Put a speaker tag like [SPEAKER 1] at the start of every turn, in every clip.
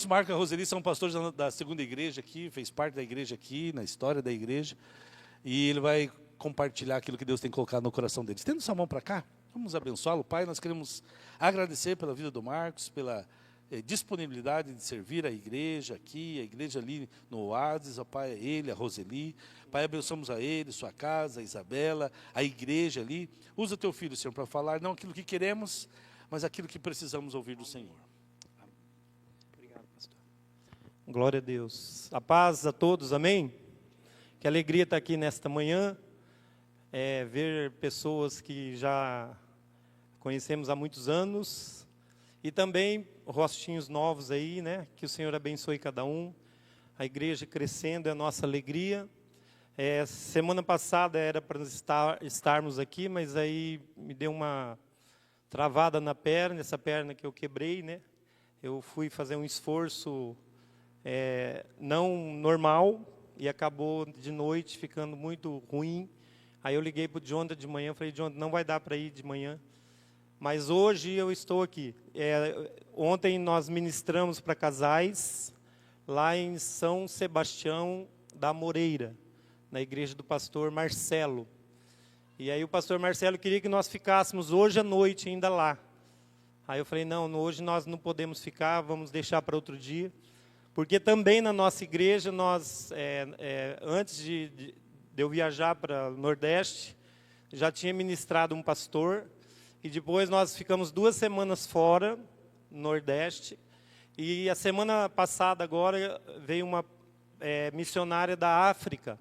[SPEAKER 1] O Marco e a Roseli são pastores da segunda igreja aqui, fez parte da igreja aqui, na história da igreja. E ele vai compartilhar aquilo que Deus tem colocado no coração deles. Tendo sua mão para cá, vamos abençoá-lo. Pai, nós queremos agradecer pela vida do Marcos, pela disponibilidade de servir a igreja aqui, a igreja ali no Oásis, ó Pai, ele, a Roseli. Pai, abençoamos a ele, sua casa, a Isabela, a igreja ali. Usa teu filho, Senhor, para falar não aquilo que queremos, mas aquilo que precisamos ouvir do Senhor.
[SPEAKER 2] Obrigado, pastor. Glória a Deus. A paz a todos, amém? Que alegria estar aqui nesta manhã, ver pessoas que já conhecemos há muitos anos, e também rostinhos novos aí, né? Que o Senhor abençoe cada um. A igreja crescendo é a nossa alegria. Semana passada era para estarmos aqui, mas aí me deu uma travada na perna, essa perna que eu quebrei, né? Eu fui fazer um esforço não normal e acabou de noite ficando muito ruim. Aí eu liguei para o Jonathan de manhã, falei, Jonathan, não vai dar para ir de manhã. Mas hoje eu estou aqui. Ontem nós ministramos para casais, lá em São Sebastião da Moreira, na igreja do pastor Marcelo. E aí o pastor Marcelo queria que nós ficássemos hoje à noite ainda lá. Aí eu falei, não, hoje nós não podemos ficar, vamos deixar para outro dia. Porque também na nossa igreja, nós, antes de eu viajar para o Nordeste, já tinha ministrado um pastor. E depois nós ficamos 2 semanas fora, no Nordeste. E a semana passada agora veio uma missionária da África.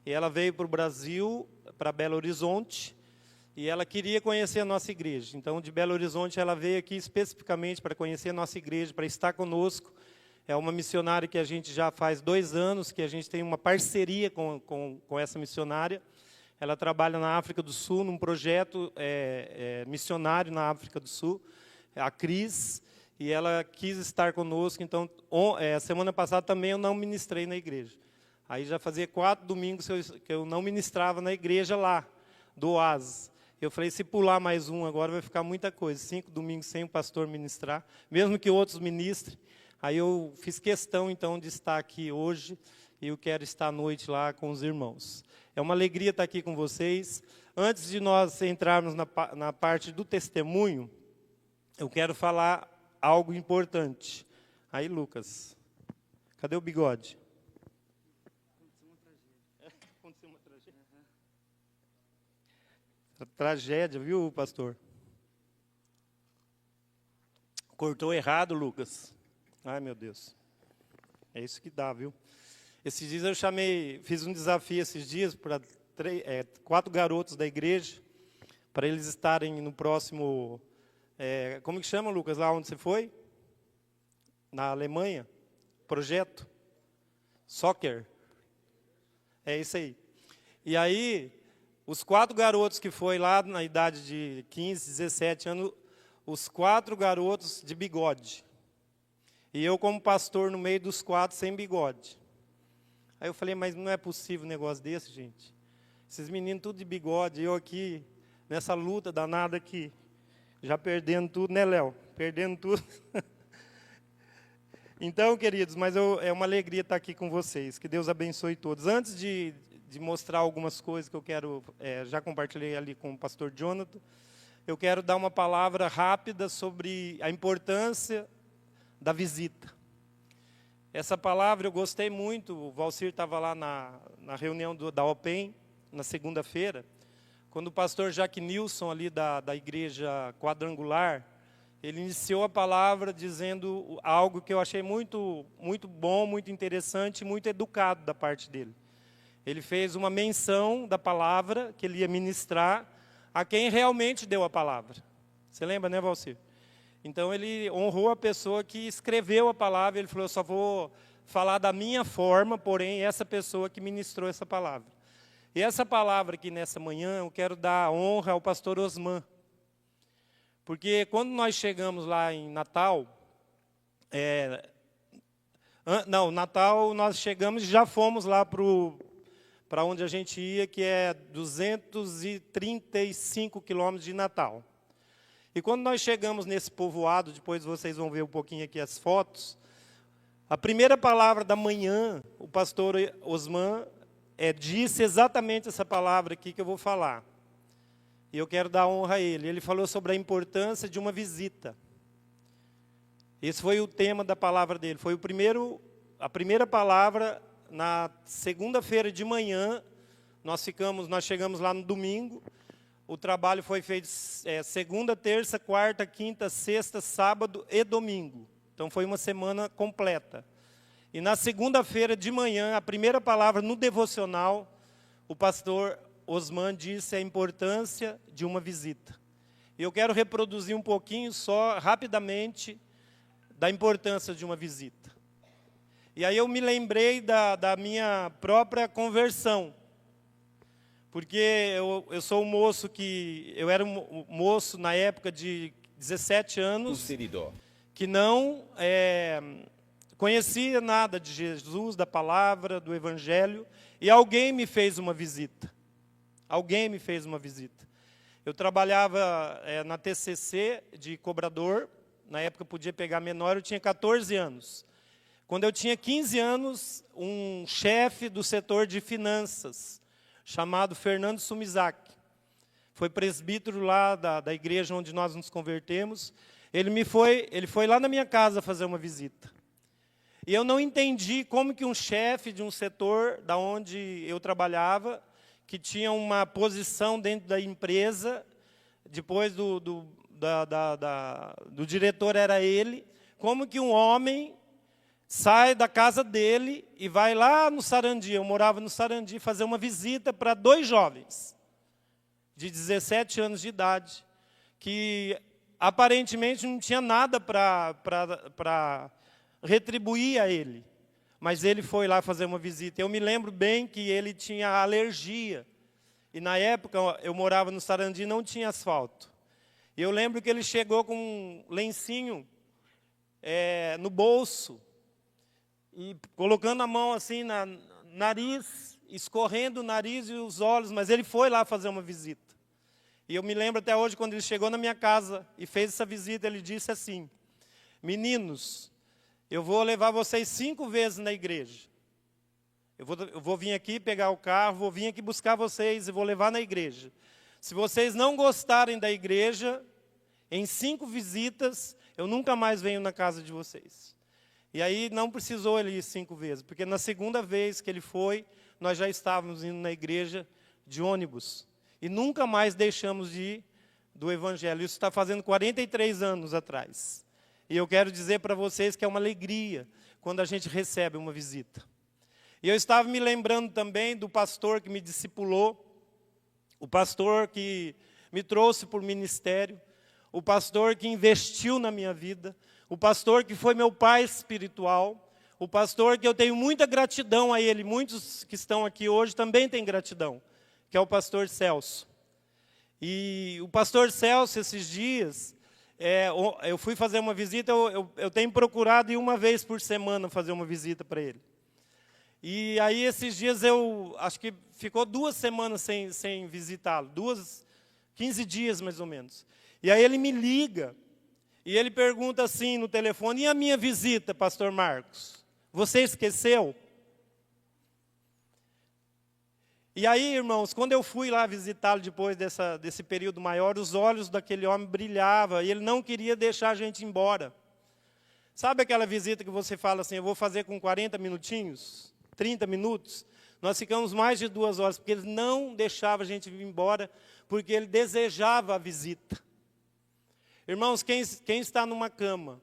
[SPEAKER 2] E ela veio para o Brasil, para Belo Horizonte, e ela queria conhecer a nossa igreja. Então, de Belo Horizonte, ela veio aqui especificamente para conhecer a nossa igreja, para estar conosco. É uma missionária que a gente já faz 2 anos, que a gente tem uma parceria com essa missionária. Ela trabalha na África do Sul, num projeto missionário na África do Sul, a Cris, e ela quis estar conosco. Então, semana passada também eu não ministrei na igreja. Aí já fazia 4 domingos que eu não ministrava na igreja lá, do Oásis. Eu falei, se pular mais um agora vai ficar muita coisa. 5 domingos sem o pastor ministrar, mesmo que outros ministrem. Aí eu fiz questão, então, de estar aqui hoje, e eu quero estar à noite lá com os irmãos. É uma alegria estar aqui com vocês. Antes de nós entrarmos na parte do testemunho, eu quero falar algo importante. Aí, Lucas, cadê o bigode? Aconteceu uma tragédia. Tragédia, viu, pastor? Cortou errado, Lucas. Ai, meu Deus. É isso que dá, viu? Esses dias eu fiz um desafio esses dias para 4 garotos da igreja, para eles estarem no próximo, como que chama, Lucas, lá onde você foi? Na Alemanha? Projeto? Soccer? É isso aí. E aí, os 4 garotos que foi lá na idade de 15, 17 anos, os 4 garotos de bigode. E eu como pastor no meio dos 4 sem bigode. Aí eu falei, mas não é possível um negócio desse, gente. Esses meninos tudo de bigode, eu aqui, nessa luta danada aqui, já perdendo tudo, né, Léo? Perdendo tudo. Então, queridos, mas é uma alegria estar aqui com vocês. Que Deus abençoe todos. Antes de mostrar algumas coisas que eu quero, já compartilhei ali com o pastor Jonathan, eu quero dar uma palavra rápida sobre a importância da visita. Essa palavra eu gostei muito, o Valcir estava lá na reunião da OPEM, na segunda-feira, quando o pastor Jaque Nilson, ali da igreja quadrangular, ele iniciou a palavra dizendo algo que eu achei muito, muito bom, muito interessante, muito educado da parte dele. Ele fez uma menção da palavra que ele ia ministrar a quem realmente deu a palavra. Você lembra, né, Valcir? Então, ele honrou a pessoa que escreveu a palavra. Ele falou, eu só vou falar da minha forma, porém, essa pessoa que ministrou essa palavra. E essa palavra aqui nessa manhã, eu quero dar honra ao pastor Osman. Porque quando nós chegamos lá em Natal, Natal nós chegamos e já fomos lá para onde a gente ia, que é 235 quilômetros de Natal. E quando nós chegamos nesse povoado, depois vocês vão ver um pouquinho aqui as fotos, A primeira palavra da manhã, o pastor Osman disse exatamente essa palavra aqui que eu vou falar. E eu quero dar honra a ele. Ele falou sobre a importância de uma visita. Esse foi o tema da palavra dele. Foi a primeira palavra na segunda-feira de manhã. Nós chegamos lá no domingo. O trabalho foi feito segunda, terça, quarta, quinta, sexta, sábado e domingo. Então foi uma semana completa. E na segunda-feira de manhã, a primeira palavra no devocional, o pastor Osman disse a importância de uma visita. E eu quero reproduzir um pouquinho só, rapidamente, da importância de uma visita. E aí eu me lembrei da minha própria conversão. Porque eu sou um moço eu era um moço na época de 17 anos, que não conhecia nada de Jesus, da palavra, do Evangelho, e alguém me fez uma visita. Alguém me fez uma visita. Eu trabalhava na TCC de cobrador, na época podia pegar menor, eu tinha 14 anos. Quando eu tinha 15 anos, um chefe do setor de finanças, chamado Fernando Sumizaki, foi presbítero lá da igreja onde nós nos convertemos. Ele foi lá na minha casa fazer uma visita. E eu não entendi como que um chefe de um setor da onde eu trabalhava, que tinha uma posição dentro da empresa, depois do diretor era ele, como que um homem sai da casa dele e vai lá no Sarandi, eu morava no Sarandi, fazer uma visita para 2 jovens, de 17 anos de idade, que aparentemente não tinha nada para retribuir a ele. Mas ele foi lá fazer uma visita. Eu me lembro bem que ele tinha alergia. E na época eu morava no Sarandi e não tinha asfalto. E eu lembro que ele chegou com um lencinho no bolso, e colocando a mão assim na nariz, escorrendo o nariz e os olhos, mas ele foi lá fazer uma visita. E eu me lembro até hoje, quando ele chegou na minha casa e fez essa visita, ele disse assim: meninos, eu vou levar vocês 5 vezes na igreja. Eu vou vir aqui pegar o carro, vou vir aqui buscar vocês e vou levar na igreja. Se vocês não gostarem da igreja, em 5 visitas, eu nunca mais venho na casa de vocês. E aí não precisou ele ir 5 vezes, porque na segunda vez que ele foi, nós já estávamos indo na igreja de ônibus. E nunca mais deixamos de ir do Evangelho. Isso está fazendo 43 anos atrás. E eu quero dizer para vocês que é uma alegria quando a gente recebe uma visita. E eu estava me lembrando também do pastor que me discipulou, o pastor que me trouxe para o ministério, o pastor que investiu na minha vida, o pastor que foi meu pai espiritual, o pastor que eu tenho muita gratidão a ele, muitos que estão aqui hoje também têm gratidão, que é o pastor Celso. E o pastor Celso, esses dias, eu fui fazer uma visita, eu tenho procurado ir uma vez por semana fazer uma visita para ele. E aí, esses dias, acho que ficou 2 semanas sem visitá-lo, 15 dias mais ou menos. E aí ele me liga, e ele pergunta assim no telefone: e a minha visita, pastor Marcos? Você esqueceu? E aí, irmãos, quando eu fui lá visitá-lo depois desse período maior, os olhos daquele homem brilhavam, e ele não queria deixar a gente ir embora. Sabe aquela visita que você fala assim: eu vou fazer com 40 minutinhos, 30 minutos? Nós ficamos mais de 2 horas, porque ele não deixava a gente ir embora, porque ele desejava a visita. Irmãos, quem está numa cama,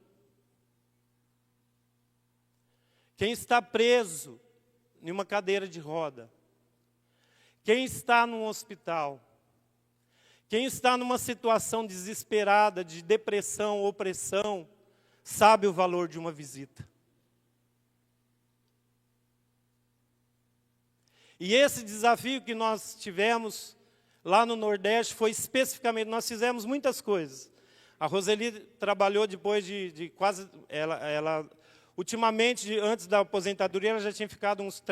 [SPEAKER 2] quem está preso em uma cadeira de roda, quem está num hospital, quem está numa situação desesperada de depressão, opressão, sabe o valor de uma visita. E esse desafio que nós tivemos lá no Nordeste foi especificamente, nós fizemos muitas coisas. A Roseli trabalhou depois de quase, ultimamente, antes da aposentadoria, ela já tinha ficado uns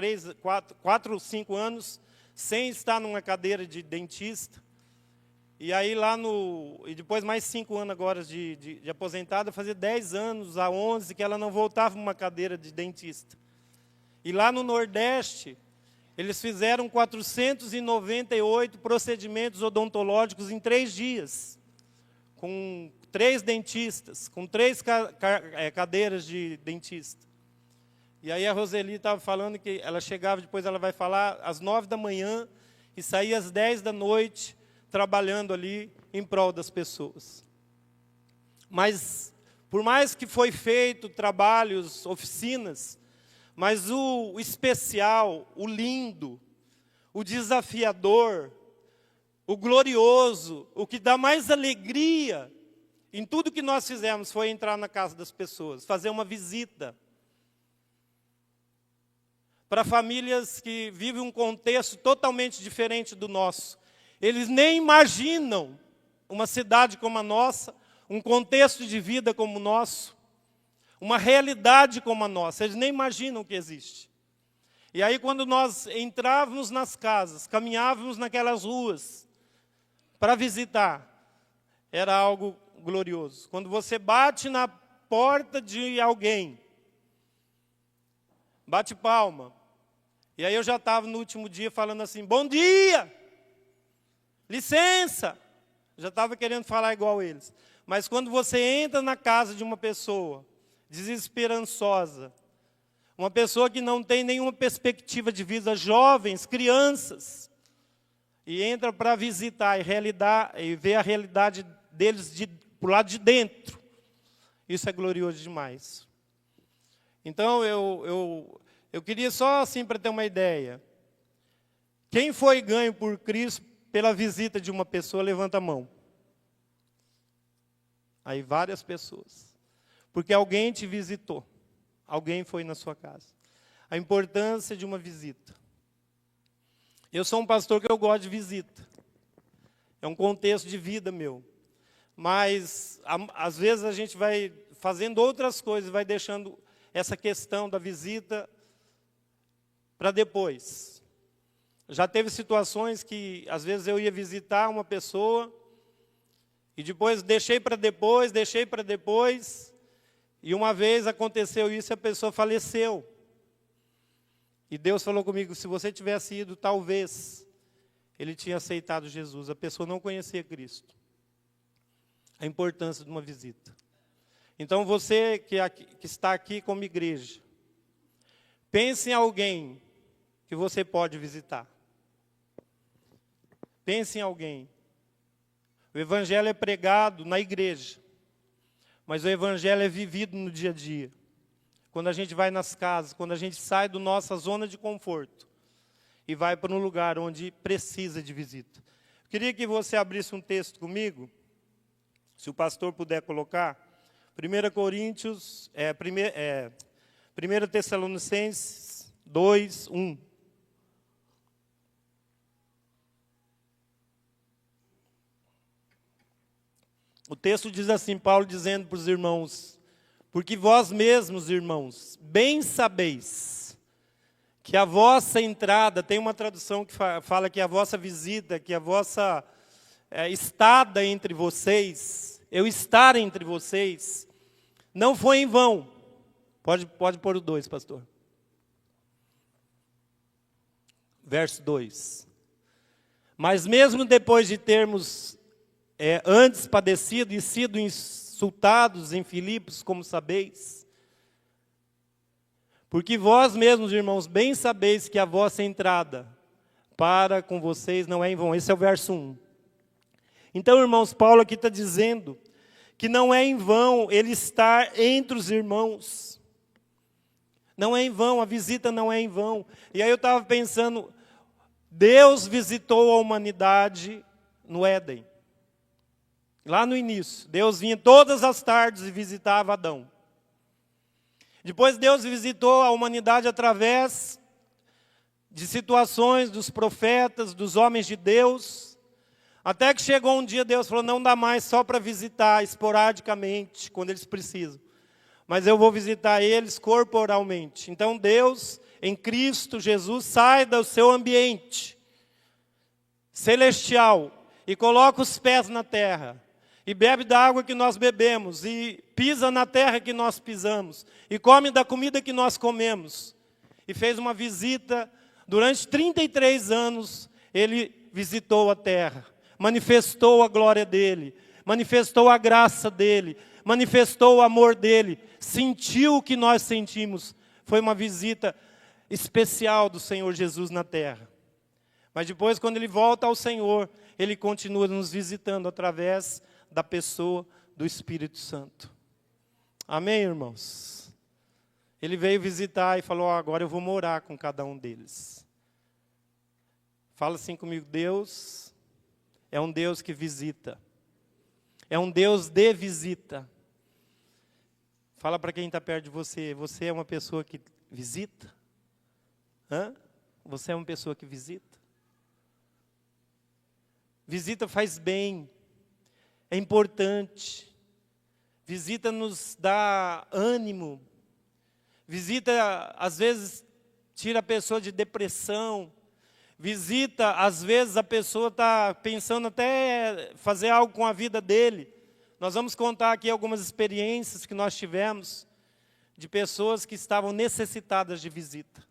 [SPEAKER 2] 4 ou 5 anos sem estar numa cadeira de dentista. E aí e depois mais 5 anos agora de aposentada, fazia 10 anos, a 11, que ela não voltava para uma cadeira de dentista. E lá no Nordeste, eles fizeram 498 procedimentos odontológicos em 3 dias, com 3 dentistas, com 3 cadeiras de dentista. E aí a Roseli estava falando que ela chegava, depois ela vai falar, às 9 da manhã e saía às 10 da noite, trabalhando ali em prol das pessoas. Mas, por mais que foi feito trabalhos, oficinas, mas o especial, o lindo, o desafiador, o glorioso, o que dá mais alegria em tudo que nós fizemos foi entrar na casa das pessoas, fazer uma visita. Para famílias que vivem um contexto totalmente diferente do nosso. Eles nem imaginam uma cidade como a nossa, um contexto de vida como o nosso, uma realidade como a nossa. Eles nem imaginam que existe. E aí, quando nós entrávamos nas casas, caminhávamos naquelas ruas para visitar, era algo glorioso. Quando você bate na porta de alguém, bate palma. E aí eu já estava no último dia falando assim, bom dia, licença. Já estava querendo falar igual eles. Mas quando você entra na casa de uma pessoa desesperançosa, uma pessoa que não tem nenhuma perspectiva de vida, jovens, crianças, e entra para visitar e ver a realidade deles por lado de dentro, isso é glorioso demais. Então, eu queria só assim para ter uma ideia. Quem foi ganho por Cristo pela visita de uma pessoa, levanta a mão. Aí várias pessoas. Porque alguém te visitou. Alguém foi na sua casa. A importância de uma visita. Eu sou um pastor que eu gosto de visita. É um contexto de vida meu. Mas, às vezes, a gente vai fazendo outras coisas, vai deixando essa questão da visita para depois. Já teve situações que, às vezes, eu ia visitar uma pessoa e depois deixei para depois, e uma vez aconteceu isso e a pessoa faleceu. E Deus falou comigo, se você tivesse ido, talvez, ele tinha aceitado Jesus. A pessoa não conhecia Cristo. A importância de uma visita. Então, você que está aqui como igreja, pense em alguém que você pode visitar. Pense em alguém. O evangelho é pregado na igreja, mas o evangelho é vivido no dia a dia. Quando a gente vai nas casas, quando a gente sai da nossa zona de conforto e vai para um lugar onde precisa de visita. Eu queria que você abrisse um texto comigo, se o pastor puder colocar, 1 Tessalonicenses 2, 1. O texto diz assim, Paulo dizendo para os irmãos, porque vós mesmos, irmãos, bem sabeis que a vossa entrada, tem uma tradução que fala que a vossa visita, que a vossa estada entre vocês, eu estar entre vocês, não foi em vão. Pode pôr o 2, pastor. Verso 2. Mas mesmo depois de termos antes padecido e sido insultados em Filipos, como sabeis, porque vós mesmos, irmãos, bem sabeis que a vossa entrada para com vocês não é em vão. Esse é o verso 1. Então, irmãos, Paulo aqui está dizendo que não é em vão ele estar entre os irmãos. Não é em vão, a visita não é em vão. E aí eu estava pensando, Deus visitou a humanidade no Éden. Lá no início, Deus vinha todas as tardes e visitava Adão. Depois Deus visitou a humanidade através de situações dos profetas, dos homens de Deus, até que chegou um dia Deus falou, não dá mais só para visitar esporadicamente, quando eles precisam, mas eu vou visitar eles corporalmente. Então Deus, em Cristo Jesus, sai do seu ambiente celestial e coloca os pés na terra, e bebe da água que nós bebemos, e pisa na terra que nós pisamos, e come da comida que nós comemos, e fez uma visita, durante 33 anos, ele visitou a terra, manifestou a glória dele, manifestou a graça dele, manifestou o amor dele, sentiu o que nós sentimos. Foi uma visita especial do Senhor Jesus na terra. Mas depois, quando ele volta ao Senhor, ele continua nos visitando através da pessoa do Espírito Santo. Amém, irmãos? Ele veio visitar e falou, agora eu vou morar com cada um deles. Fala assim comigo, Deus é um Deus que visita. É um Deus de visita. Fala para quem está perto de você, você é uma pessoa que visita? Você é uma pessoa que visita? Visita faz bem, é importante. Visita nos dá ânimo. Visita, às vezes, tira a pessoa de depressão. Visita, às vezes, a pessoa está pensando até fazer algo com a vida dele. Nós vamos contar aqui algumas experiências que nós tivemos de pessoas que estavam necessitadas de visita.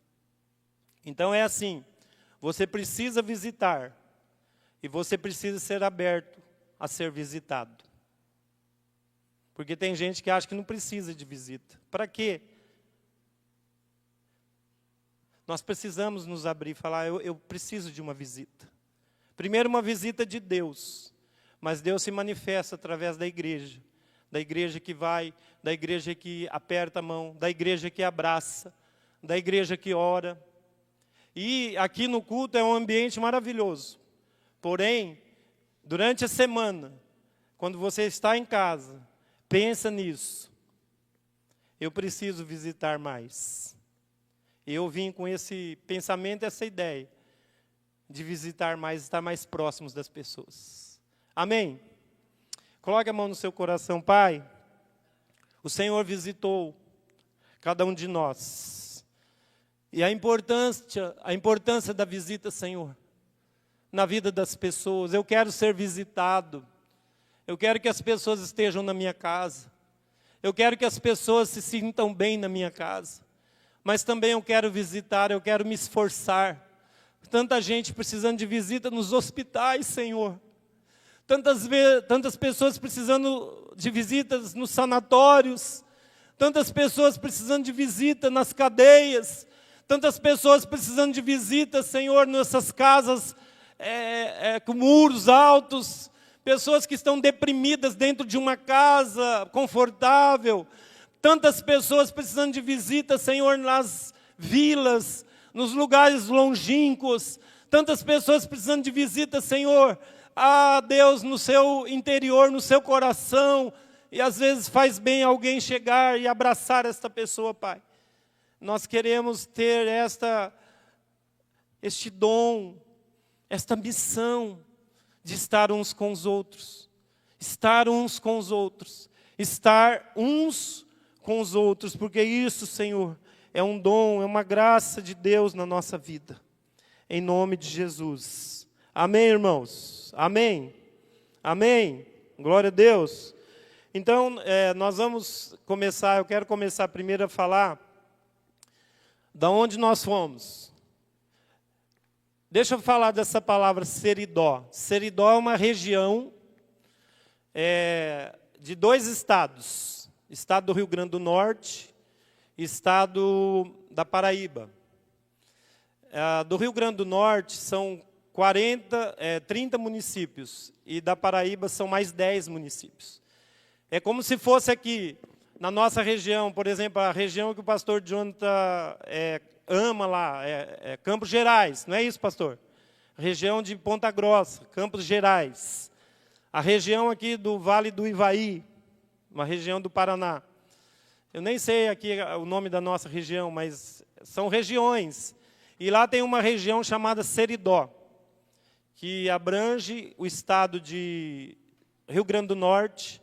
[SPEAKER 2] Então é assim, você precisa visitar e você precisa ser aberto a ser visitado. Porque tem gente que acha que não precisa de visita. Para quê? Nós precisamos nos abrir e falar, eu preciso de uma visita. Primeiro, uma visita de Deus. Mas Deus se manifesta através da igreja que vai, da igreja que aperta a mão, da igreja que abraça, da igreja que ora. E aqui no culto é um ambiente maravilhoso. Porém, durante a semana, quando você está em casa, pensa nisso. Eu preciso visitar mais. Eu vim com esse pensamento, essa ideia, de visitar mais, estar mais próximos das pessoas. Amém? Coloque a mão no seu coração, Pai. O Senhor visitou cada um de nós. E a importância da visita, Senhor, na vida das pessoas. Eu quero ser visitado. Eu quero que as pessoas estejam na minha casa. Eu quero que as pessoas se sintam bem na minha casa. Mas também eu quero visitar, eu quero me esforçar. Tanta gente precisando de visita nos hospitais, Senhor. Tantas pessoas precisando de visitas nos sanatórios. Tantas pessoas precisando de visita nas cadeias. Tantas pessoas precisando de visita, Senhor, nessas casas com muros altos. Pessoas que estão deprimidas dentro de uma casa confortável. Tantas pessoas precisando de visita, Senhor, nas vilas, nos lugares longínquos. Tantas pessoas precisando de visita, Senhor, Deus, no seu interior, no seu coração. E às vezes faz bem alguém chegar e abraçar esta pessoa, Pai. Nós queremos ter este dom, esta missão de estar uns com os outros. Estar uns com os outros. Estar uns com os outros, porque isso, Senhor, é um dom, é uma graça de Deus na nossa vida. Em nome de Jesus. Amém, irmãos? Amém? Amém? Glória a Deus. Então, nós vamos começar, eu quero começar primeiro a falar da onde nós fomos. Deixa eu falar dessa palavra Seridó. Seridó é uma região de 2 estados. Estado do Rio Grande do Norte e estado da Paraíba. Do Rio Grande do Norte são 30 municípios e da Paraíba são mais 10 municípios. É como se fosse aqui, na nossa região, por exemplo, a região que o pastor Jonathan ama lá, Campos Gerais, não é isso, pastor? A região de Ponta Grossa, Campos Gerais. A região aqui do Vale do Ivaí, uma região do Paraná. Eu nem sei aqui o nome da nossa região, mas são regiões. E lá tem uma região chamada Seridó, que abrange o estado de Rio Grande do Norte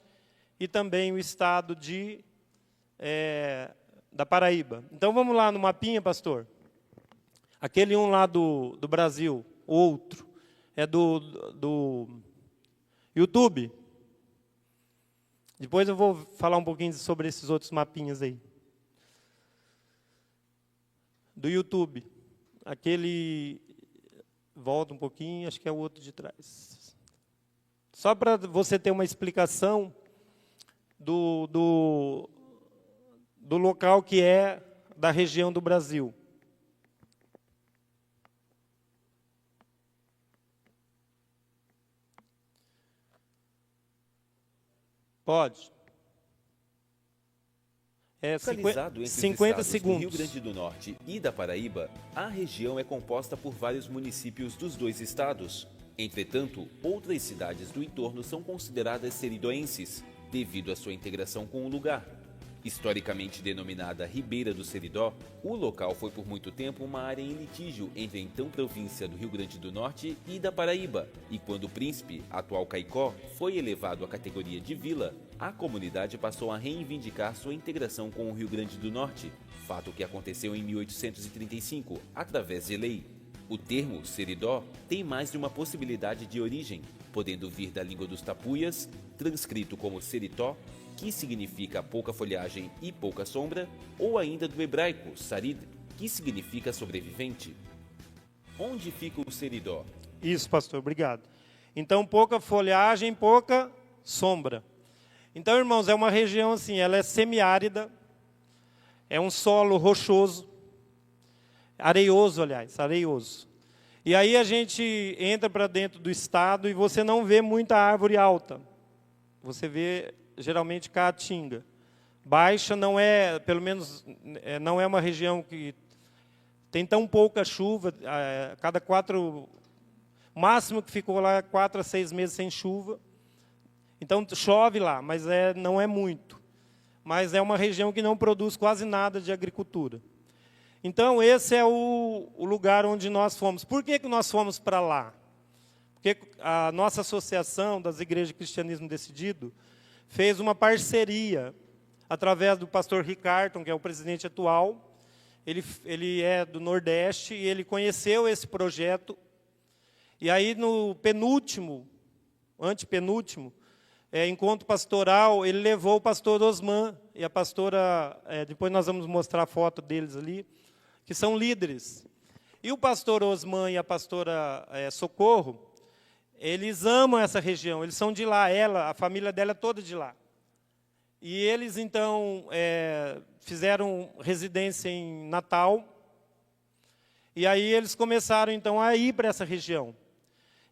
[SPEAKER 2] e também o estado da Paraíba. Então vamos lá no mapinha, pastor. Aquele um lá do Brasil, outro, é do YouTube. Depois eu vou falar um pouquinho sobre esses outros mapinhas aí. Do YouTube. Aquele... Volta um pouquinho, acho que é o outro de trás. Só para você ter uma explicação do local que é da região do Brasil. Pode. É
[SPEAKER 3] Localizado entre
[SPEAKER 2] 50
[SPEAKER 3] os estados do
[SPEAKER 2] segundos.
[SPEAKER 3] Rio Grande do Norte e da Paraíba, a região é composta por vários municípios dos dois estados. Entretanto, outras cidades do entorno são consideradas seridoenses, devido à sua integração com o lugar. Historicamente denominada Ribeira do Seridó, o local foi por muito tempo uma área em litígio entre a então província do Rio Grande do Norte e da Paraíba, e quando o Príncipe, atual Caicó, foi elevado à categoria de vila, a comunidade passou a reivindicar sua integração com o Rio Grande do Norte, fato que aconteceu em 1835, através de lei. O termo Seridó tem mais de uma possibilidade de origem, podendo vir da língua dos tapuias, transcrito como Seritó, que significa pouca folhagem e pouca sombra, ou ainda do hebraico Sarid, que significa sobrevivente. Onde fica o Seridó?
[SPEAKER 2] Isso, pastor, obrigado. Então, pouca folhagem, pouca sombra. Então, irmãos, é uma região assim, ela é semiárida, é um solo rochoso, areioso, aliás, areioso. E aí a gente entra para dentro do estado e você não vê muita árvore alta. Você vê, geralmente, caatinga. Baixa não é, pelo menos, não é uma região que tem tão pouca chuva, cada o máximo que ficou lá 4 a 6 meses sem chuva. Então, chove lá, mas não é muito. Mas é uma região que não produz quase nada de agricultura. Então, esse é o lugar onde nós fomos. Por que nós fomos para lá? Porque a nossa associação das igrejas de cristianismo decidido fez uma parceria através do pastor Ricardo, que é o presidente atual. Ele é do Nordeste e ele conheceu esse projeto. E aí, no antepenúltimo, encontro pastoral, ele levou o pastor Osman e a pastora, depois nós vamos mostrar a foto deles ali, que são líderes. E o pastor Osman e a pastora Socorro, eles amam essa região, eles são de lá, a família dela é toda de lá. E eles, então, fizeram residência em Natal, e aí eles começaram, então, a ir para essa região.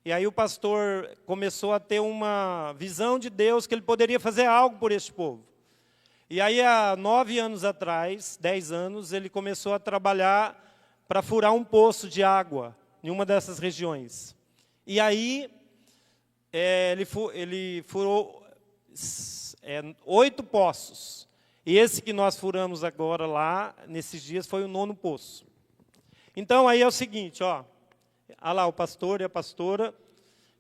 [SPEAKER 2] E aí o pastor começou a ter uma visão de Deus que ele poderia fazer algo por este povo. E aí, há 9 anos atrás, 10 anos, ele começou a trabalhar para furar um poço de água em uma dessas regiões. E aí, ele furou 8 poços. E esse que nós furamos agora lá, nesses dias, foi o 9º poço. Então, aí é o seguinte, olha lá o pastor e a pastora,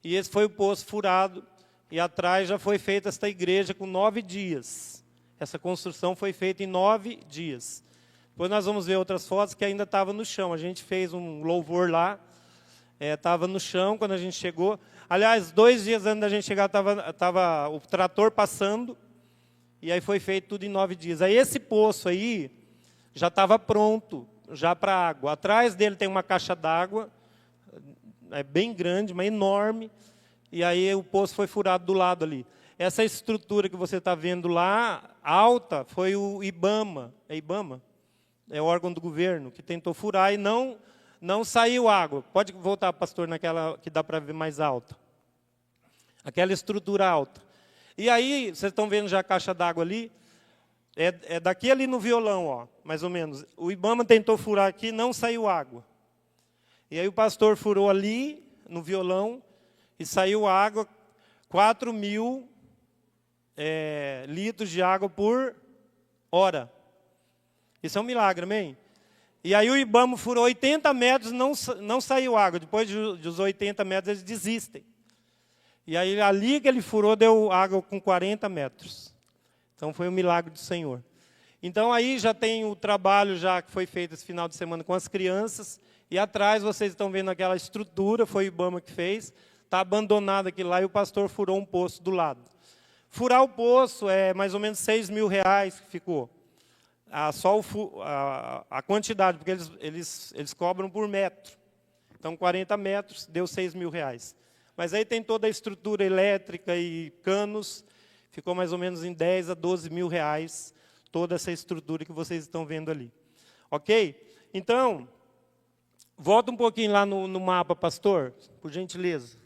[SPEAKER 2] e esse foi o poço furado, e atrás já foi feita esta igreja com 9 dias. Essa construção foi feita em 9 dias. Depois nós vamos ver outras fotos que ainda estava no chão. A gente fez um louvor lá, estava no chão quando a gente chegou. Aliás, 2 dias antes da gente chegar, estava o trator passando, e aí foi feito tudo em 9 dias. Aí esse poço aí já estava pronto, já para água. Atrás dele tem uma caixa d'água, bem grande, mas enorme, e aí o poço foi furado do lado ali. Essa estrutura que você está vendo lá, alta, foi o IBAMA. É IBAMA? É o órgão do governo, que tentou furar e não saiu água. Pode voltar, pastor, naquela que dá para ver mais alta. Aquela estrutura alta. E aí, vocês estão vendo já a caixa d'água ali? É daqui ali no violão, ó, mais ou menos. O IBAMA tentou furar aqui, não saiu água. E aí o pastor furou ali, no violão, e saiu água, 4.000 litros de água por hora. Isso é um milagre, amém? E aí o IBAMA furou 80 metros, não saiu água. Depois dos 80 metros, eles desistem. E aí ali que ele furou, deu água com 40 metros. Então foi um milagre do Senhor. Então aí já tem o trabalho já que foi feito esse final de semana com as crianças. E atrás vocês estão vendo aquela estrutura, foi o IBAMA que fez. está abandonado aquilo lá, e o pastor furou um poço do lado. Furar o poço é mais ou menos R$6.000 que ficou. Só a quantidade, porque eles cobram por metro. Então, 40 metros, deu R$6.000. Mas aí tem toda a estrutura elétrica e canos, ficou mais ou menos em R$10 a R$12.000, toda essa estrutura que vocês estão vendo ali. Ok? Então, volta um pouquinho lá no mapa, pastor, por gentileza.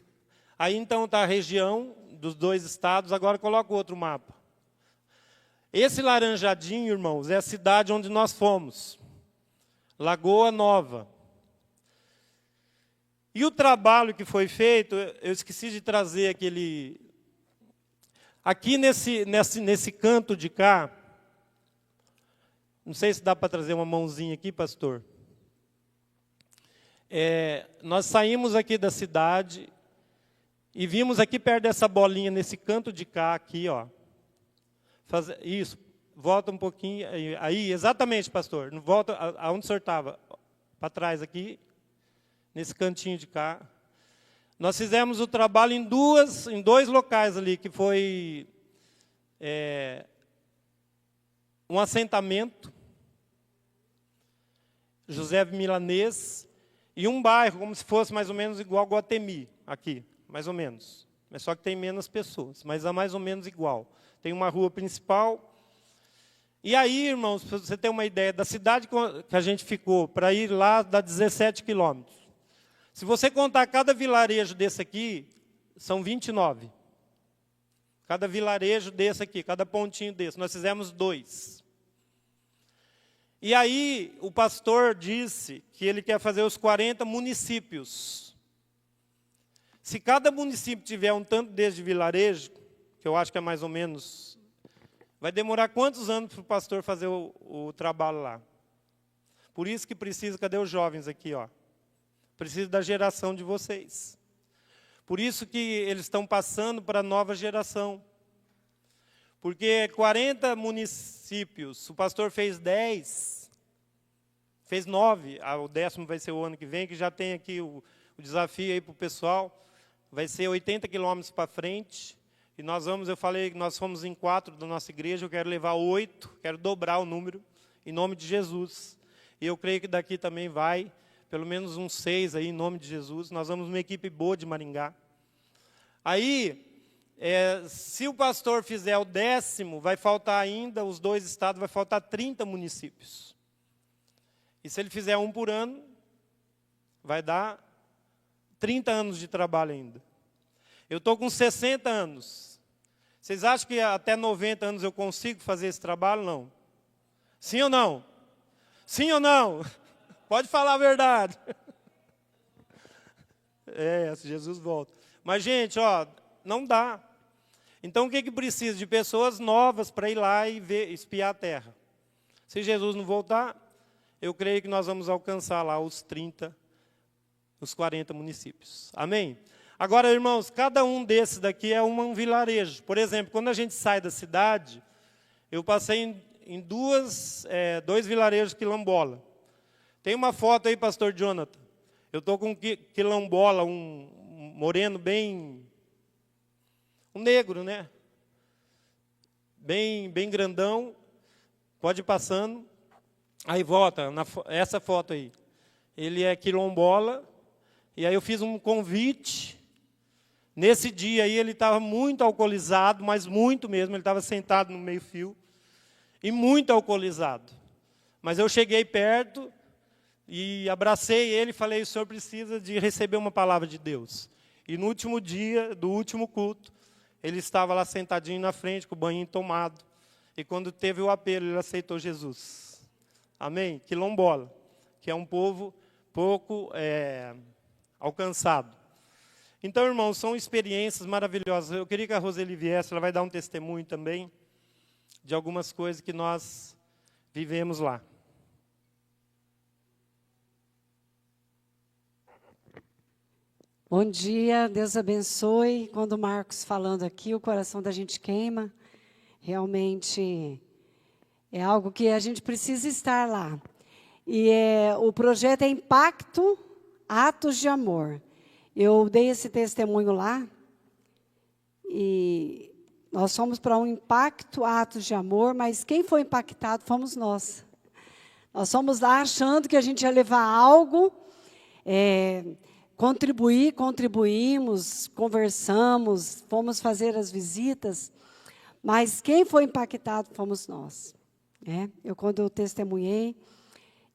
[SPEAKER 2] Aí, então, está a região dos 2 estados, agora coloca o outro mapa. Esse laranjadinho, irmãos, é a cidade onde nós fomos. Lagoa Nova. E o trabalho que foi feito, eu esqueci de trazer aquele... Aqui nesse canto de cá, não sei se dá para trazer uma mãozinha aqui, pastor. Nós saímos aqui da cidade e vimos aqui perto dessa bolinha, nesse canto de cá, aqui, ó. Isso, volta um pouquinho. Aí, exatamente, pastor. Volta aonde o senhor estava. Para trás aqui. Nesse cantinho de cá. Nós fizemos o trabalho em 2 locais ali, que foi um assentamento, José Milanês, e um bairro, como se fosse mais ou menos igual a Guatemi, aqui, mais ou menos. Mas só que tem menos pessoas, mas é mais ou menos igual. Tem uma rua principal. E aí, irmãos, para você ter uma ideia, da cidade que a gente ficou, para ir lá, dá 17 quilômetros. Se você contar cada vilarejo desse aqui, são 29. Cada vilarejo desse aqui, cada pontinho desse. Nós fizemos 2. E aí, o pastor disse que ele quer fazer os 40 municípios. Se cada município tiver um tanto desse de vilarejo, que eu acho que é mais ou menos... Vai demorar quantos anos para o pastor fazer o trabalho lá? Por isso que precisa... Cadê os jovens aqui, ó? Preciso da geração de vocês. Por isso que eles estão passando para a nova geração. Porque 40 municípios, o pastor fez 10, fez 9, o 10º vai ser o ano que vem, que já tem aqui o desafio aí para o pessoal. Vai ser 80 quilômetros para frente. E eu falei que nós fomos em 4 da nossa igreja, eu quero levar 8, quero dobrar o número, em nome de Jesus. E eu creio que daqui também vai... Pelo menos uns 6 aí, em nome de Jesus. Nós vamos uma equipe boa de Maringá. Aí, se o pastor fizer o 10º, vai faltar ainda, os 2 estados, vai faltar 30 municípios. E se ele fizer um por ano, vai dar 30 anos de trabalho ainda. Eu estou com 60 anos. Vocês acham que até 90 anos eu consigo fazer esse trabalho? Não. Sim ou não? Sim ou não? Pode falar a verdade. Se Jesus volta. Mas, gente, ó, não dá. Então, o que precisa? De pessoas novas para ir lá e espiar a terra. Se Jesus não voltar, eu creio que nós vamos alcançar lá os 40 municípios. Amém? Agora, irmãos, cada um desses daqui é um vilarejo. Por exemplo, quando a gente sai da cidade, eu passei em 2 vilarejos quilombola. Tem uma foto aí, pastor Jonathan. Eu estou com um quilombola, um moreno bem... Um negro, né? Bem grandão. Pode ir passando. Aí volta, essa foto aí. Ele é quilombola. E aí eu fiz um convite. Nesse dia aí ele estava muito alcoolizado, mas muito mesmo. Ele estava sentado no meio-fio. E muito alcoolizado. Mas eu cheguei perto... E abracei ele e falei, o senhor precisa de receber uma palavra de Deus. E no último dia, do último culto, ele estava lá sentadinho na frente, com o banhinho tomado. E quando teve o apelo, ele aceitou Jesus. Amém? Quilombola, que é um povo pouco alcançado. Então, irmãos, são experiências maravilhosas. Eu queria que a Roseli viesse, ela vai dar um testemunho também de algumas coisas que nós vivemos lá.
[SPEAKER 4] Bom dia, Deus abençoe. Quando o Marcos falando aqui, o coração da gente queima. Realmente é algo que a gente precisa estar lá. E o projeto é Impacto, Atos de Amor. Eu dei esse testemunho lá, e nós fomos para um impacto, atos de amor, mas quem foi impactado fomos nós. Nós fomos lá achando que a gente ia levar algo, contribuímos, conversamos, fomos fazer as visitas, mas quem foi impactado fomos nós. Quando eu testemunhei,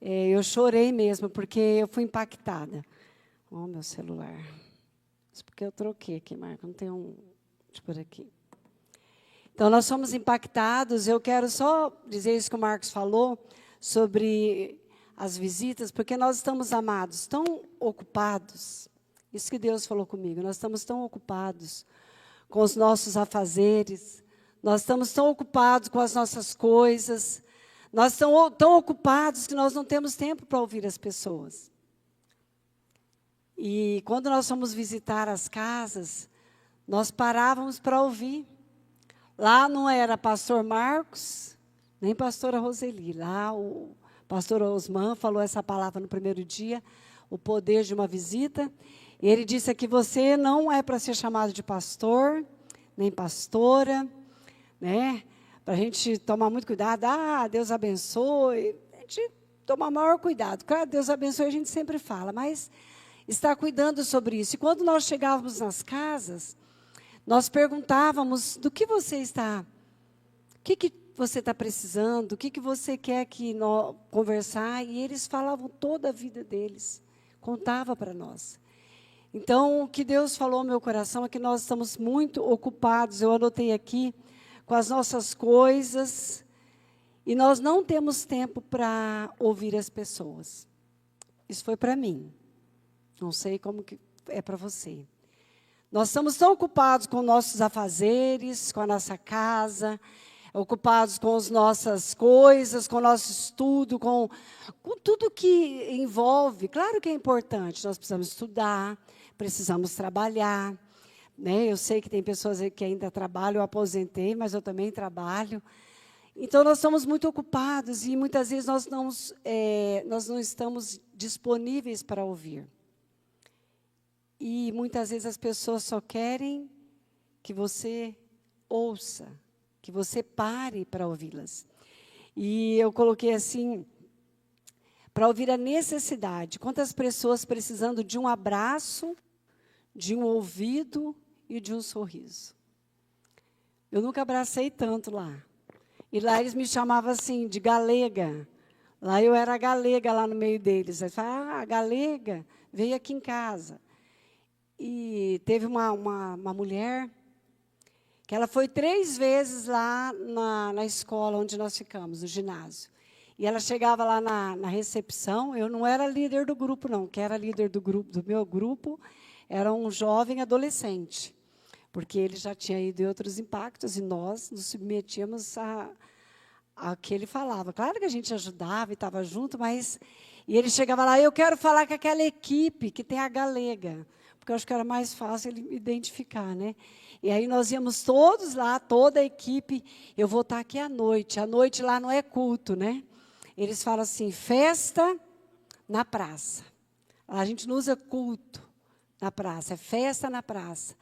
[SPEAKER 4] eu chorei mesmo, porque eu fui impactada. Ó, meu celular. Isso porque eu troquei aqui, Marco, não tem um... Deixa eu pôr aqui. Então, nós somos impactados. Eu quero só dizer isso que o Marcos falou, sobre as visitas, porque nós estamos, amados, tão ocupados. Isso que Deus falou comigo. Nós estamos tão ocupados com os nossos afazeres. Nós estamos tão ocupados com as nossas coisas. Nós estamos tão ocupados que nós não temos tempo para ouvir as pessoas. E quando nós fomos visitar as casas, nós parávamos para ouvir. Lá não era pastor Marcos, nem pastora Roseli. Lá o pastor Osman falou essa palavra no primeiro dia, o poder de uma visita. E ele disse que você não é para ser chamado de pastor, nem pastora, né? Para a gente tomar muito cuidado. Deus abençoe. A gente toma maior cuidado. Claro, Deus abençoe, a gente sempre fala, mas está cuidando sobre isso. E quando nós chegávamos nas casas, nós perguntávamos do que você está, o que você está precisando, o que você quer que nós conversar, e eles falavam toda a vida deles, contava para nós. Então, o que Deus falou ao meu coração é que nós estamos muito ocupados, eu anotei aqui, com as nossas coisas, e nós não temos tempo para ouvir as pessoas. Isso foi para mim, não sei como que é para você. Nós estamos tão ocupados com nossos afazeres, com a nossa casa, ocupados com as nossas coisas, com o nosso estudo, com tudo que envolve. Claro que é importante, nós precisamos estudar, precisamos trabalhar. Eu sei que tem pessoas aí que ainda trabalham, eu aposentei, mas eu também trabalho. Então, nós estamos muito ocupados e muitas vezes nós não estamos disponíveis para ouvir. E muitas vezes as pessoas só querem que você ouça, que você pare para ouvi-las. E eu coloquei assim, para ouvir a necessidade. Quantas pessoas precisando de um abraço, de um ouvido e de um sorriso. Eu nunca abracei tanto lá. E lá eles me chamavam assim, de galega. Lá eu era galega, lá no meio deles. Eles falavam, galega, veio aqui em casa. E teve uma mulher, que ela foi 3 vezes lá na escola onde nós ficamos, no ginásio. E ela chegava lá na recepção, eu não era líder do grupo, não. Quem era líder do meu grupo era um jovem adolescente, porque ele já tinha ido em outros impactos e nós nos submetíamos a que ele falava. Claro que a gente ajudava e estava junto, mas... E ele chegava lá, eu quero falar com aquela equipe que tem a galega, porque eu acho que era mais fácil ele identificar, né? E aí nós íamos todos lá, toda a equipe, eu vou estar aqui à noite lá não é culto, né? Eles falam assim, festa na praça. A gente não usa culto na praça, é festa na praça.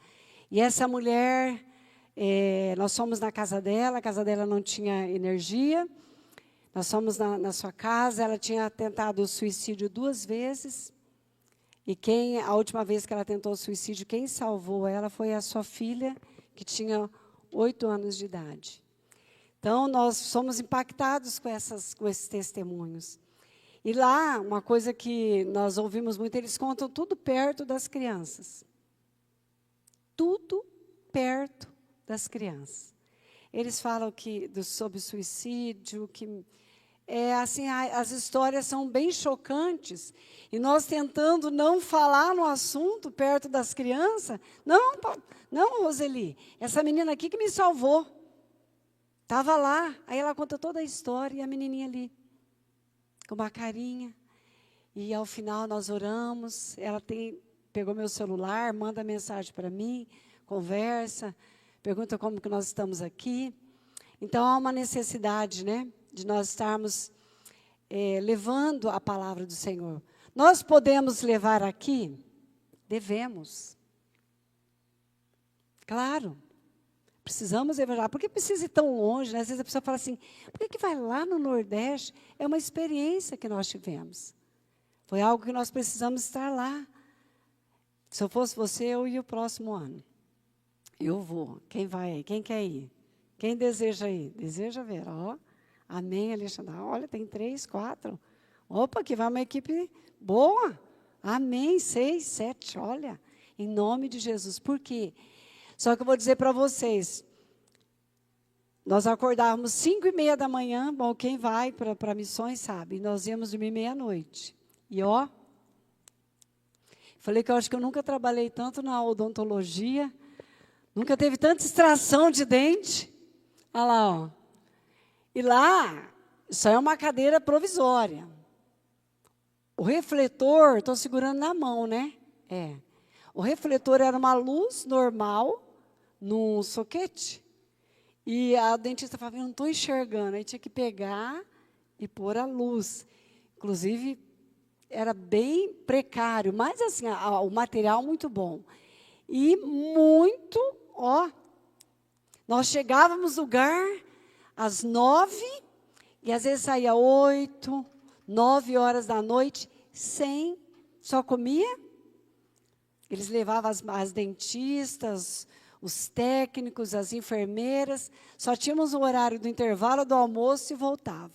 [SPEAKER 4] E essa mulher, nós fomos na casa dela, a casa dela não tinha energia, nós fomos na sua casa, ela tinha tentado o suicídio 2 vezes, e a última vez que ela tentou o suicídio, quem salvou ela foi a sua filha, que tinha 8 anos de idade. Então, nós somos impactados com esses testemunhos. E lá, uma coisa que nós ouvimos muito, eles contam tudo perto das crianças. Tudo perto das crianças. Eles falam sobre suicídio, que... as histórias são bem chocantes, e nós tentando não falar no assunto perto das crianças. Não, Roseli, essa menina aqui que me salvou. Estava lá, aí ela conta toda a história, e a menininha ali, com uma carinha. E, ao final, nós oramos, ela pegou meu celular, manda mensagem para mim, conversa, pergunta como que nós estamos aqui. Então, há uma necessidade, né, de nós estarmos levando a palavra do Senhor. Nós podemos levar aqui Devemos. Claro. Precisamos evangelizar. Por que precisa ir tão longe, né? Às vezes a pessoa fala assim, por que vai lá no Nordeste? É uma experiência que nós tivemos. Foi algo que nós precisamos estar lá. Se eu fosse você, eu ia o próximo ano. Eu vou. Quem vai aí? Quem quer ir? Quem deseja ir? Deseja ver? Ó, amém, Alexandre. Olha, tem 3, 4. Opa, que vai uma equipe boa. Amém, 6, 7, olha. Em nome de Jesus. Por quê? Só que eu vou dizer para vocês, nós acordávamos 5:30 da manhã, bom, quem vai para missões sabe, nós íamos dormir meia-noite. E ó, falei que eu acho que eu nunca trabalhei tanto na odontologia, nunca teve tanta extração de dente. Olha lá, ó. E lá, isso aí é uma cadeira provisória. O refletor, estou segurando na mão, né? É. O refletor era uma luz normal, num soquete. E a dentista falava, eu não estou enxergando. Aí tinha que pegar e pôr a luz. Inclusive, era bem precário, mas assim, o material muito bom. E muito, ó, nós chegávamos no lugar às 9, e às vezes saía 8, 9 horas da noite, só comia. Eles levavam as dentistas, os técnicos, as enfermeiras. Só tínhamos o horário do intervalo do almoço e voltava.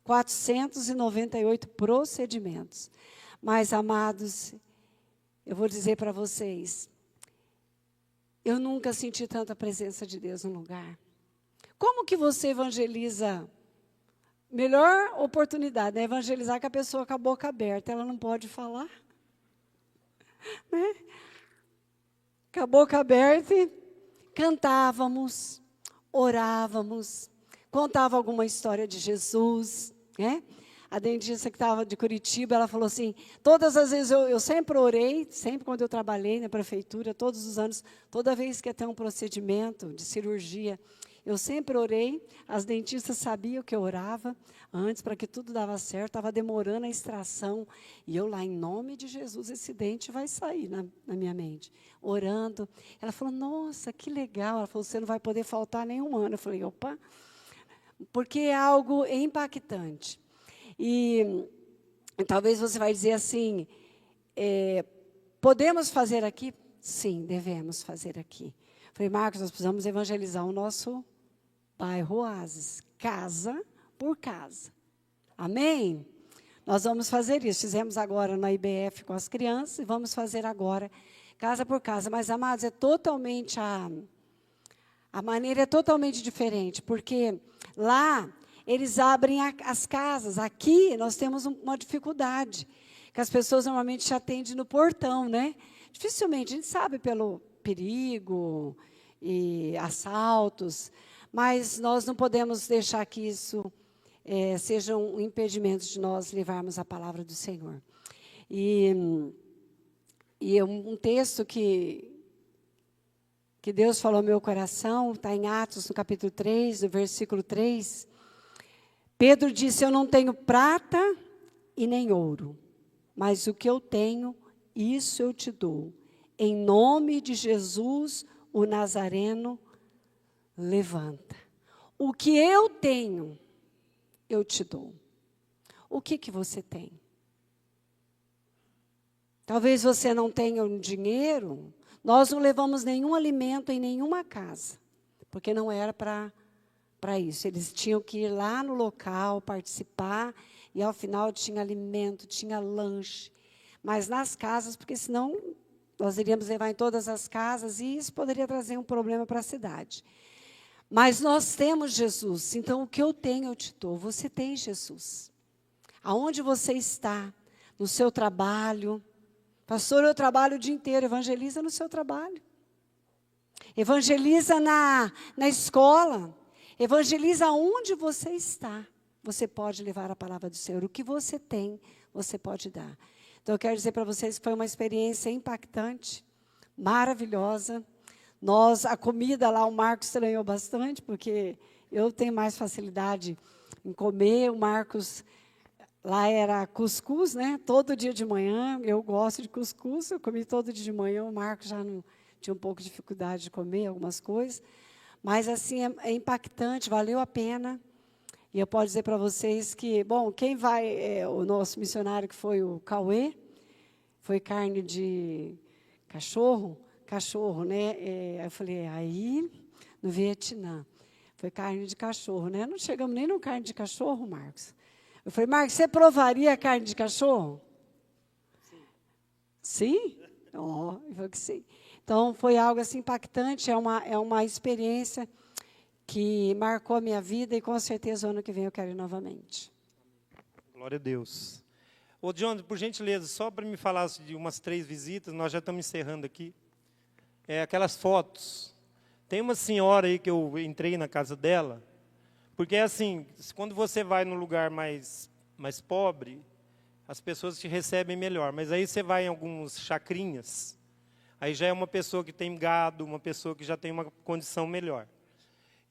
[SPEAKER 4] 498 procedimentos. Mas, amados, eu vou dizer para vocês, eu nunca senti tanta presença de Deus no lugar. Como que você evangeliza? Melhor oportunidade, né? Evangelizar com a pessoa com a boca aberta. Ela não pode falar. Né? Com a boca aberta, cantávamos, orávamos, contava alguma história de Jesus, né? A dentista que estava de Curitiba, ela falou assim, todas as vezes eu sempre orei, sempre quando eu trabalhei na prefeitura, todos os anos, toda vez que ia ter um procedimento de cirurgia, eu sempre orei, as dentistas sabiam que eu orava antes, para que tudo dava certo, estava demorando a extração, e eu lá, em nome de Jesus, esse dente vai sair na minha mente, orando. Ela falou, nossa, que legal, ela falou, você não vai poder faltar nenhum ano. Eu falei, opa, porque é algo impactante. E talvez você vai dizer assim, podemos fazer aqui? Sim, devemos fazer aqui. Eu falei, Marcos, nós precisamos evangelizar o nosso bairro Oásis, casa por casa. Amém? Nós vamos fazer isso. Fizemos agora na IBF com as crianças e vamos fazer agora casa por casa. Mas, amados, é totalmente a maneira é totalmente diferente, porque lá eles abrem as casas. Aqui nós temos uma dificuldade, que as pessoas normalmente te atendem no portão, né? Dificilmente, a gente sabe pelo perigo e assaltos, mas nós não podemos deixar que isso seja um impedimento de nós levarmos a palavra do Senhor. E um texto que Deus falou ao meu coração, está em Atos, no capítulo 3, no versículo 3. Pedro disse, eu não tenho prata e nem ouro, mas o que eu tenho, isso eu te dou. Em nome de Jesus, o Nazareno, levanta. O que eu tenho, eu te dou. O que você tem? Talvez você não tenha um dinheiro. Nós não levamos nenhum alimento em nenhuma casa, porque não era para isso. Eles tinham que ir lá no local, participar, e ao final tinha alimento, tinha lanche. Mas nas casas, porque senão nós iríamos levar em todas as casas, e isso poderia trazer um problema para a cidade. Mas nós temos Jesus, então o que eu tenho eu te dou. Você tem Jesus. Aonde você está, no seu trabalho. Pastor, eu trabalho o dia inteiro, evangeliza no seu trabalho. Evangeliza na escola. Evangeliza onde você está. Você pode levar a palavra do Senhor. O que você tem, você pode dar. Então, eu quero dizer para vocês que foi uma experiência impactante, maravilhosa. A comida lá, o Marcos estranhou bastante, porque eu tenho mais facilidade em comer. O Marcos, Lá era cuscuz, né? Todo dia de manhã. Eu gosto de cuscuz, eu comi todo dia de manhã. O Marco já não tinha um pouco de dificuldade de comer algumas coisas. Mas, assim, é impactante, valeu a pena. E eu posso dizer para vocês que, bom, quem vai, o nosso missionário, que foi o Cauê, foi carne de cachorro, né? Aí eu falei, aí, no Vietnã, foi carne de cachorro, né? Não chegamos nem no carne de cachorro, Marcos. Eu falei, Marcos, você provaria a carne de cachorro? Sim? Oh, ele falou que sim. Então, foi algo assim impactante, é uma experiência que marcou a minha vida e, com certeza, o ano que vem eu quero ir novamente.
[SPEAKER 2] Glória a Deus. Ô, John, por gentileza, só para me falar de umas 3 visitas, nós já estamos encerrando aqui. Aquelas fotos. Tem uma senhora aí que eu entrei na casa dela, porque é assim, quando você vai num lugar mais pobre, as pessoas te recebem melhor. Mas aí você vai em alguns chacrinhas, aí já é uma pessoa que tem gado, uma pessoa que já tem uma condição melhor.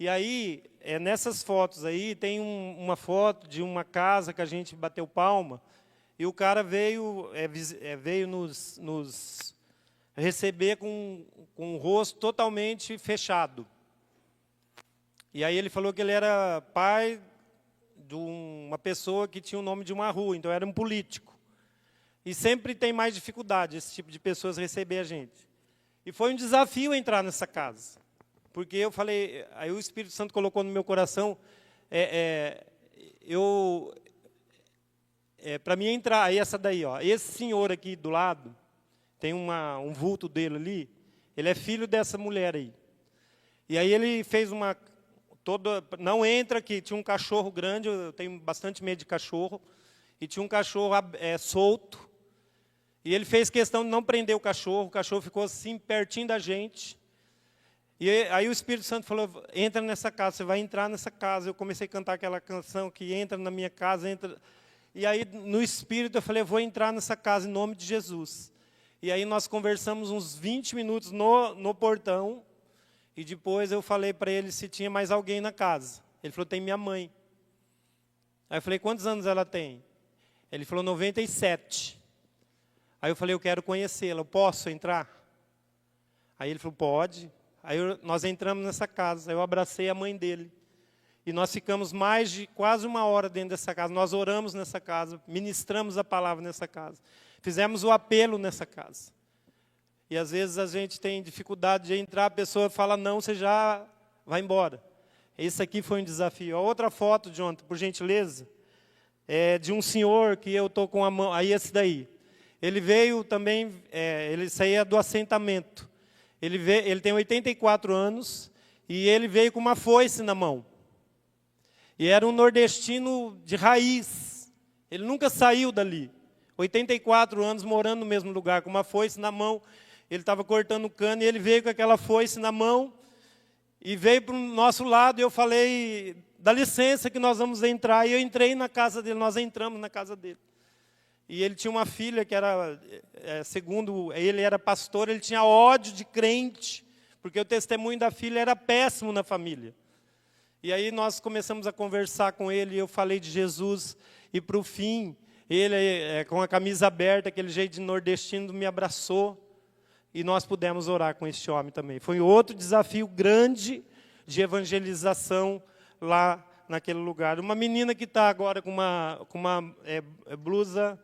[SPEAKER 2] E aí, nessas fotos aí, tem uma foto de uma casa que a gente bateu palma, e o cara veio nos receber com o rosto totalmente fechado. E aí ele falou que ele era pai de uma pessoa que tinha o nome de uma rua, então era um político. E sempre tem mais dificuldade esse tipo de pessoas receber a gente. E foi um desafio entrar nessa casa. Porque eu falei, aí o Espírito Santo colocou no meu coração, para mim entrar, aí essa daí, ó, esse senhor aqui do lado, tem um vulto dele ali, ele é filho dessa mulher aí. E aí ele fez não entra aqui, tinha um cachorro grande, eu tenho bastante medo de cachorro, e tinha um cachorro solto, e ele fez questão de não prender o cachorro ficou assim, pertinho da gente. E aí o Espírito Santo falou, entra nessa casa, você vai entrar nessa casa. Eu comecei a cantar aquela canção que entra na minha casa, entra. E aí no Espírito eu falei, eu vou entrar nessa casa em nome de Jesus. E aí nós conversamos uns 20 minutos no portão, e depois eu falei para ele se tinha mais alguém na casa. Ele falou, tem minha mãe. Aí eu falei, quantos anos ela tem? Ele falou, 97. Aí eu falei, eu quero conhecê-la, eu posso entrar? Aí ele falou, pode. Aí nós entramos nessa casa, eu abracei a mãe dele. E nós ficamos mais de quase 1 hora dentro dessa casa. Nós oramos nessa casa, ministramos a palavra nessa casa. Fizemos o apelo nessa casa. E às vezes a gente tem dificuldade de entrar, a pessoa fala não, você já vai embora. Esse aqui foi um desafio. A outra foto, Jonathan, por gentileza, é de um senhor que eu estou com a mão, aí esse daí. Ele veio também, ele saía do assentamento. Ele tem 84 anos e ele veio com uma foice na mão. E era um nordestino de raiz. Ele nunca saiu dali. 84 anos morando no mesmo lugar, com uma foice na mão. Ele estava cortando cana e ele veio com aquela foice na mão e veio para o nosso lado. E eu falei, dá licença que nós vamos entrar. E eu entrei na casa dele, nós entramos na casa dele. E ele tinha uma filha que era, segundo ele era pastor, ele tinha ódio de crente, porque o testemunho da filha era péssimo na família. E aí nós começamos a conversar com ele, e eu falei de Jesus, e para o fim, ele, com a camisa aberta, aquele jeito de nordestino, me abraçou, e nós pudemos orar com esse homem também. Foi outro desafio grande de evangelização lá naquele lugar. Uma menina que está agora com uma blusa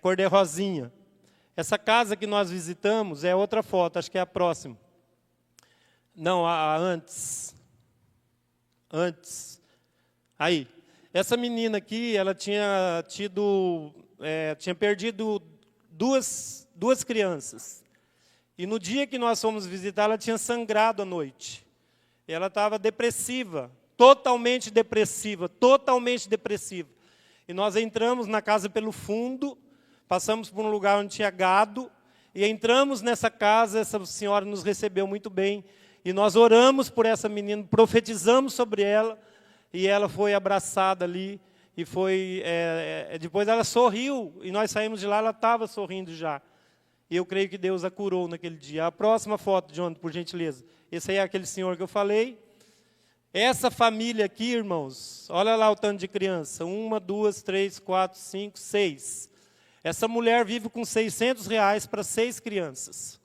[SPEAKER 2] cor de rosinha. Essa casa que nós visitamos é outra foto, acho que é a próxima. Não, a antes. Antes. Aí. Essa menina aqui, ela tinha perdido duas crianças. E no dia que nós fomos visitar, ela tinha sangrado à noite. E ela estava depressiva, totalmente depressiva, totalmente depressiva. E nós entramos na casa pelo fundo, passamos por um lugar onde tinha gado, e entramos nessa casa, essa senhora nos recebeu muito bem, e nós oramos por essa menina, profetizamos sobre ela, e ela foi abraçada ali, e depois ela sorriu, e nós saímos de lá, ela estava sorrindo já. E eu creio que Deus a curou naquele dia. A próxima foto, John, por gentileza. Esse aí é aquele senhor que eu falei, Essa família aqui, irmãos, olha lá o tanto de criança. 1, 2, 3, 4, 5, 6. Essa mulher vive com R$ 600 para 6 crianças.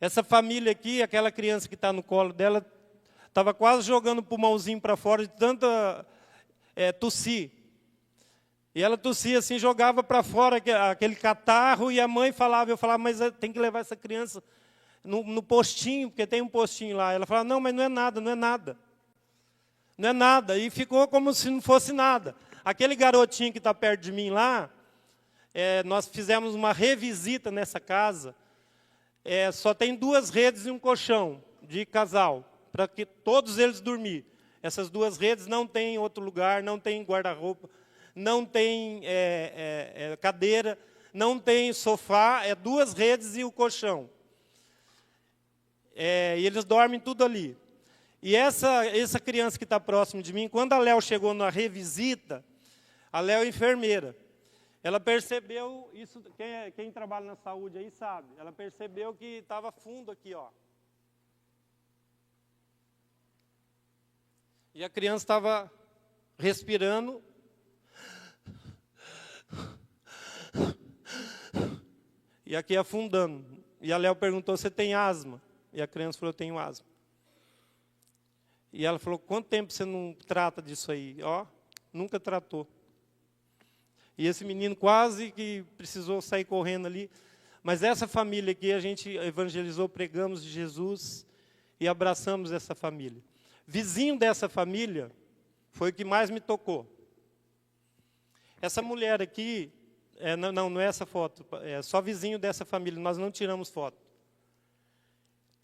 [SPEAKER 2] Essa família aqui, aquela criança que está no colo dela, estava quase jogando o pulmãozinho para fora de tanta tossir. E ela tossia assim, jogava para fora aquele catarro, e a mãe falava, eu falava, mas tem que levar essa criança no postinho, porque tem um postinho lá. Ela falava, não, mas não é nada, não é nada. Não é nada. E ficou como se não fosse nada. Aquele garotinho que está perto de mim lá, nós fizemos uma revisita nessa casa. Só tem 2 redes e um colchão de casal, para que todos eles dormir. Essas 2 redes não tem outro lugar, não tem guarda-roupa, não tem cadeira, não tem sofá, 2 redes e o colchão. E eles dormem tudo ali. E essa criança que está próximo de mim, quando a Léo chegou na revisita, a Léo é enfermeira. Ela percebeu, isso quem trabalha na saúde aí sabe, ela percebeu que estava fundo aqui, ó. E a criança estava respirando. E aqui afundando. E a Léo perguntou, você tem asma? E a criança falou, eu tenho asma. E ela falou, quanto tempo você não trata disso aí? Ó, nunca tratou. E esse menino quase que precisou sair correndo ali. Mas essa família aqui, a gente evangelizou, pregamos de Jesus e abraçamos essa família. Vizinho dessa família foi o que mais me tocou. Essa mulher aqui, não é essa foto, é só vizinho dessa família, nós não tiramos foto.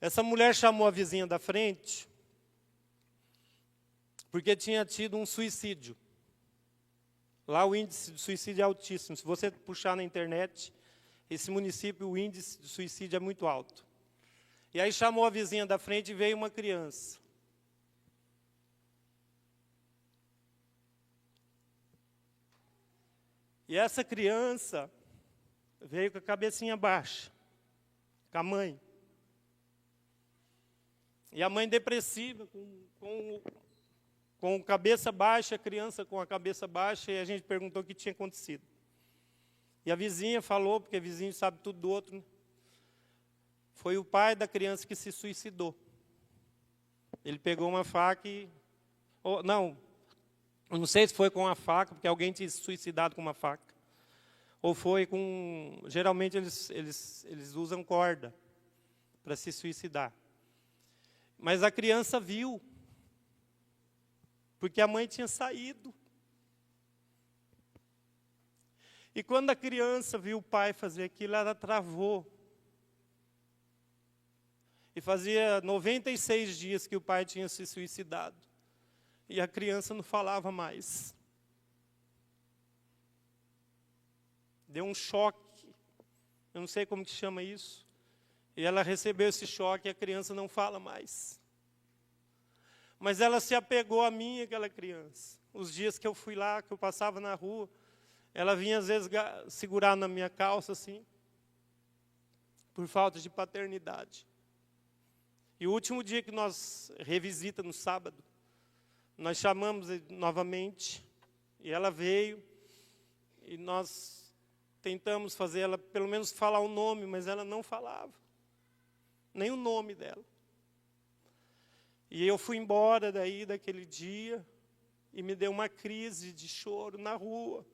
[SPEAKER 2] Essa mulher chamou a vizinha da frente porque tinha tido um suicídio. Lá o índice de suicídio é altíssimo. Se você puxar na internet, esse município, o índice de suicídio é muito alto. E aí chamou a vizinha da frente e veio uma criança. E essa criança veio com a cabecinha baixa, com a mãe. E a mãe depressiva, com cabeça baixa, a criança com a cabeça baixa, e a gente perguntou o que tinha acontecido. E a vizinha falou, porque a vizinha sabe tudo do outro, né? Foi o pai da criança que se suicidou. Ele pegou uma faca e... eu não sei se foi com a faca, porque alguém tinha se suicidado com uma faca. Ou foi com... Geralmente eles usam corda para se suicidar. Mas a criança viu, porque a mãe tinha saído. E quando a criança viu o pai fazer aquilo, ela travou. E fazia 96 dias que o pai tinha se suicidado. E a criança não falava mais. Deu um choque. Eu não sei como que chama isso. E ela recebeu esse choque e a criança não fala mais. Mas ela se apegou a mim, aquela criança. Os dias que eu fui lá, que eu passava na rua, ela vinha às vezes segurar na minha calça assim, por falta de paternidade. E o último dia que nós revisita no sábado, nós chamamos novamente, e ela veio, e nós tentamos fazer ela pelo menos falar o nome, mas ela não falava, nem o nome dela. E eu fui embora daquele dia, e me deu uma crise de choro na rua.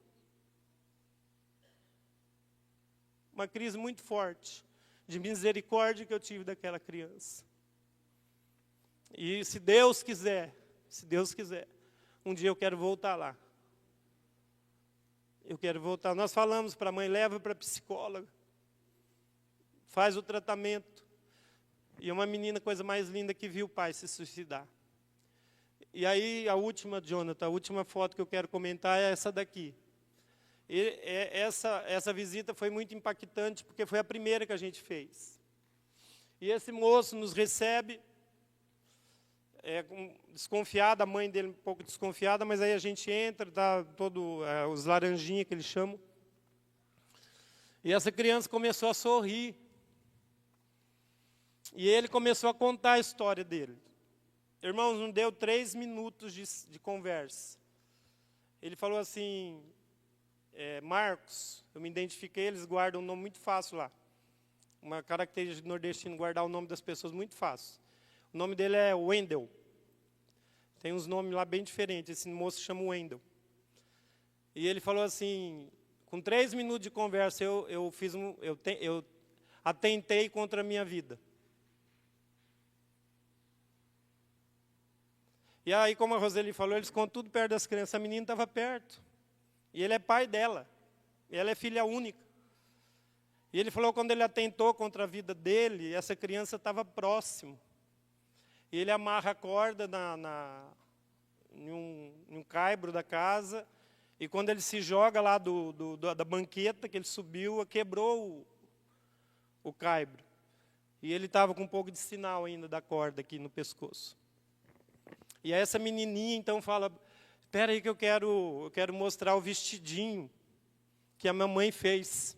[SPEAKER 2] Uma crise muito forte, de misericórdia que eu tive daquela criança. E se Deus quiser, um dia eu quero voltar lá. Eu quero voltar. Nós falamos para a mãe, leva para a psicóloga, faz o tratamento. E uma menina, coisa mais linda, que viu o pai se suicidar. E aí, a última, Jonathan, a última foto que eu quero comentar é essa daqui. E essa visita foi muito impactante, porque foi a primeira que a gente fez. E esse moço nos recebe, desconfiado, a mãe dele um pouco desconfiada, mas aí a gente entra, dá os laranjinhas que eles chamam. E essa criança começou a sorrir. E ele começou a contar a história dele. Irmãos, não deu 3 minutos de conversa. Ele falou assim, Marcos, eu me identifiquei, eles guardam um nome muito fácil lá. Uma característica do nordestino, guardar o nome das pessoas muito fácil. O nome dele é Wendel. Tem uns nomes lá bem diferentes, esse moço chama Wendel. E ele falou assim, com 3 minutos de conversa, eu atentei contra a minha vida. E aí, como a Roseli falou, eles ficam tudo perto das crianças. A menina estava perto. E ele é pai dela. E ela é filha única. E ele falou, quando ele atentou contra a vida dele, essa criança estava próximo. E ele amarra a corda em um caibro da casa. E quando ele se joga lá da banqueta que ele subiu, quebrou o caibro. E ele estava com um pouco de sinal ainda da corda aqui no pescoço. E aí essa menininha então fala, espera aí que eu quero mostrar o vestidinho que a mamãe fez.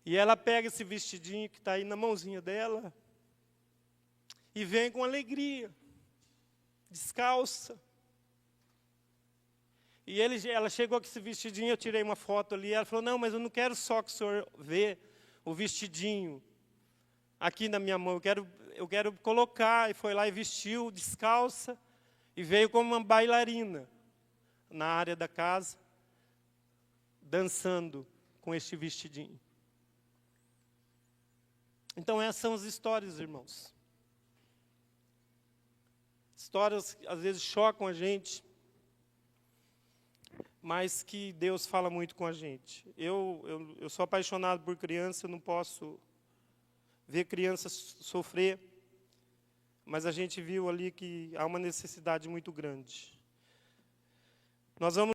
[SPEAKER 2] E ela pega esse vestidinho que está aí na mãozinha dela e vem com alegria, descalça. E ela chegou com esse vestidinho, eu tirei uma foto ali, ela falou, não, mas eu não quero só que o senhor vê o vestidinho aqui na minha mão, eu quero colocar. E foi lá e vestiu, descalça, e veio como uma bailarina na área da casa, dançando com este vestidinho. Então essas são as histórias, irmãos. Histórias que às vezes chocam a gente, mas que Deus fala muito com a gente. Eu sou apaixonado por criança, eu não posso ver crianças sofrer, mas a gente viu ali que há uma necessidade muito grande. Nós vamos